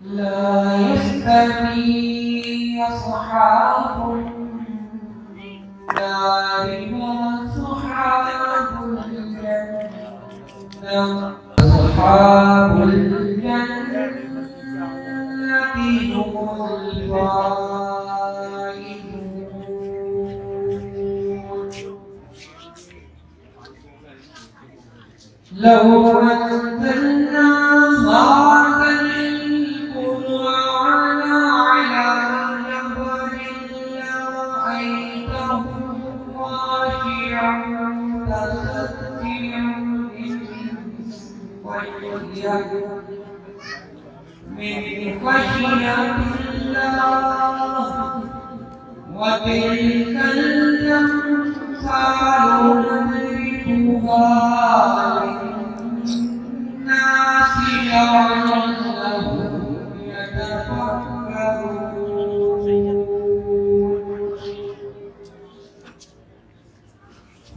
لا يستوي أصحاب النار وأصحاب الجنة أصحاب الجنة هم الفائزون. لو أنزلنا هذا القرآن على جبل لرأيته خاشعا متصدعا من خشية الله. وتلك الأمثال نضربها للناس لعلهم يتفكرون.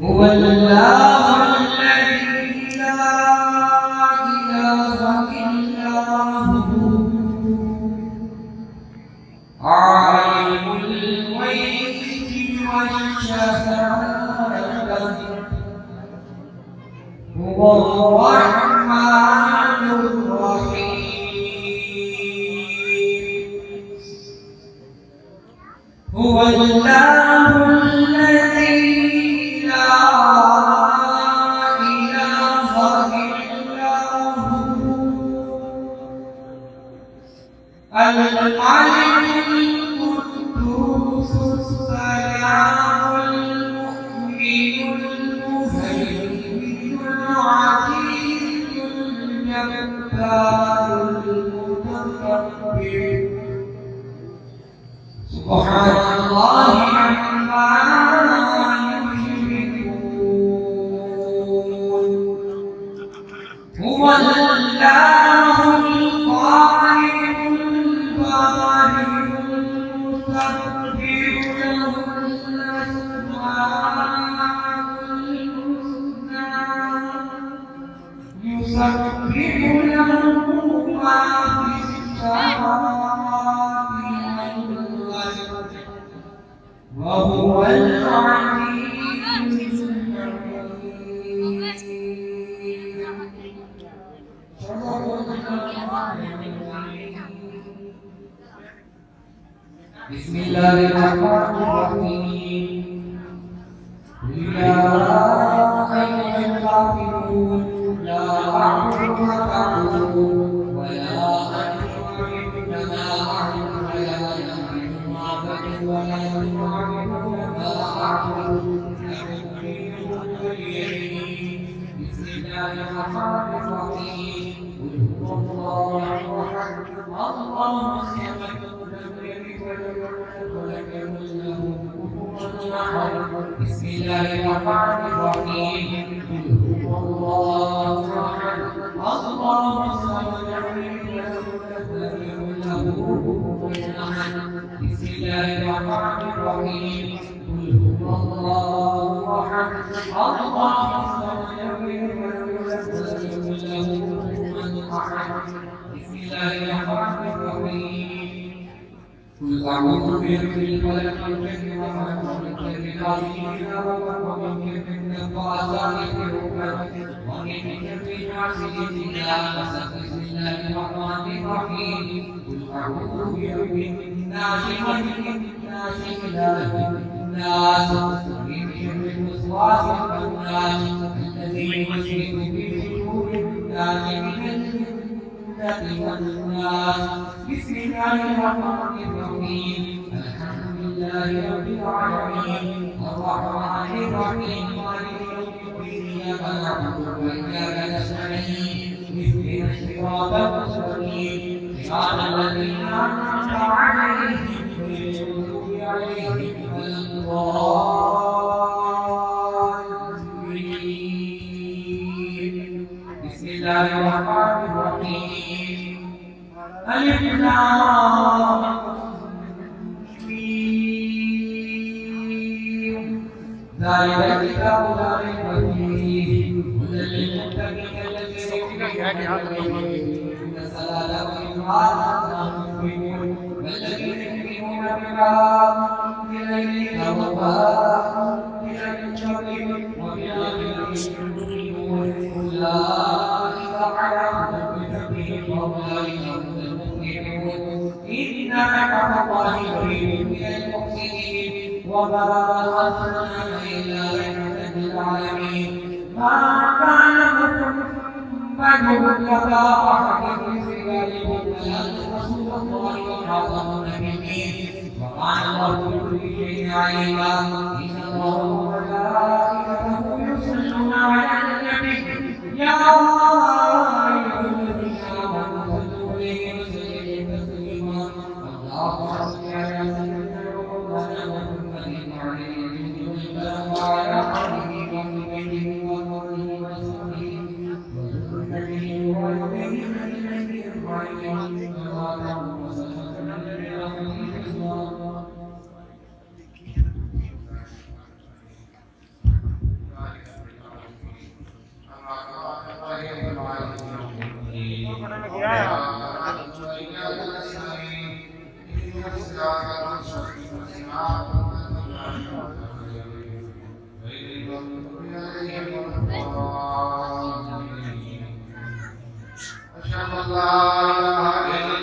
هو الله الذي لا إله إلا هو عالم الغيب والشهادة هو الرحمن الرحيم. هو الله الذي لا إله إلا هو الملك القدوس السلام المؤمن المهيمن العزيز الجبار المتكبر. سبحان الله عما يشركون. هو الله الخالق البارئ المصور له الأسماء الحسنى يسبح له ما في السماوات والأرض وهو العزيز الحكيم. بسم الله الرحمن الرحيم. يا أيها الكافرون لا أعبد ما تعبدون ولا أنتم عبدون ما أعبد ولا أنتم عبدون ولا أنتم عبدون ما أعبد لكم دينكم ولي دين. بسم الله الرحمن الرحيم. قل هو الله أحد الله الصمد بسم الله الرحمن الرحيم. قل هو الله احد الله الصمد لم يلد ولم يولد. بسم الله الرحمن الرحيم. قل هو الله احد الله الصمد لم يلد ولم يولد. بسم الله الرحمن الرحيم. قل أعوذ برب الفلق من شر ما خلق ومن شر غاسق إذا وقب ومن شر النفاثات في العقد ومن شر حاسد إذا حسد. بسم الله الرحمن الرحيم. قل أعوذ برب الناس ملك الناس إله الناس من شر الوسواس الخناس الذي يوسوس في صدور الناس من والناس. بسم الله الرحمن الرحيم. الحمد لله رب العالمين الرحمن الرحيم مالك يوم الدين إياك نعبد وإياك نستعين اهدنا الصراط المستقيم صراط الذين أنعمت عليهم غير المغضوب عليهم ولا الضالين. بسم الله الرحمن الرحيم. ألف لام ميم ذلك الكتاب لا ريب فيه هدى للمتقين الذين يؤمنون الصلاة ومما رزقناهم ينفقون والذين يؤمنون بما أنزل إليك وما أنزل من قبلك وبالآخرة يؤمنون أولئك على هدى من ربهم وأولئك هم المفلحون إنما حق الله قريب من المحسنين وما أرسلناك إلا رحمة للعالمين ما كان محمد أبا أحد من رجالكم ولكن رسول الله وخاتم النبيين وكان الله بكل شيء عليما إن الله وملائكته يصلون على النبي يا أيها الذين آمنوا صلوا عليه وسلموا تسليما اللهم صل على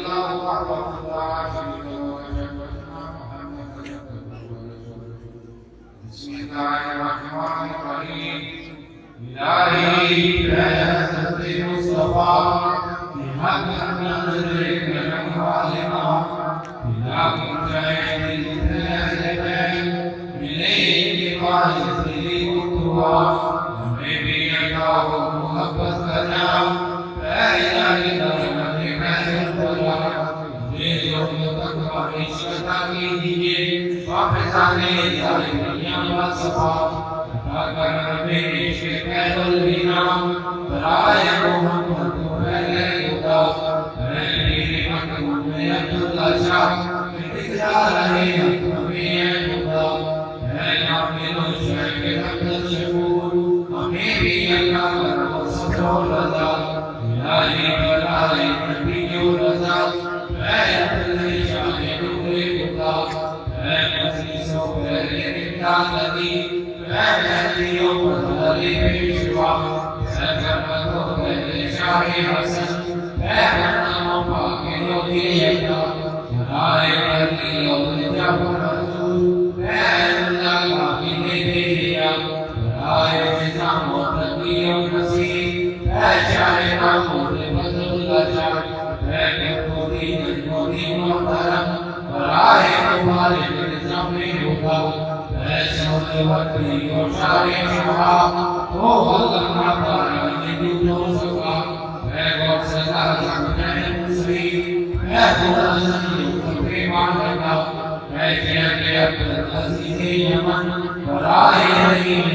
سيدنا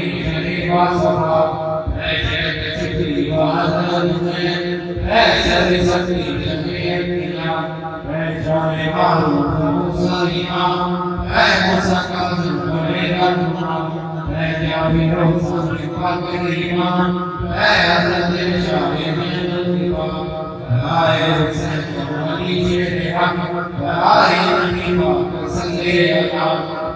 ومولانا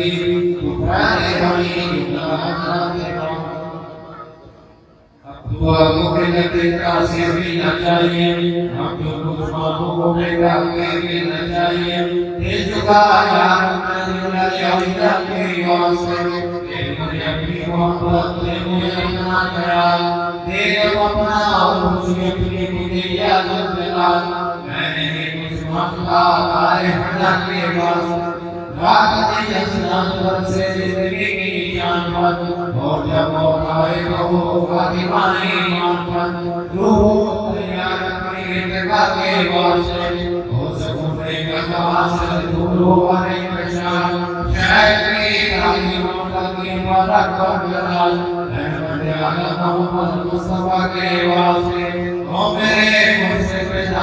محمد وعلى آله وصحبه وسلم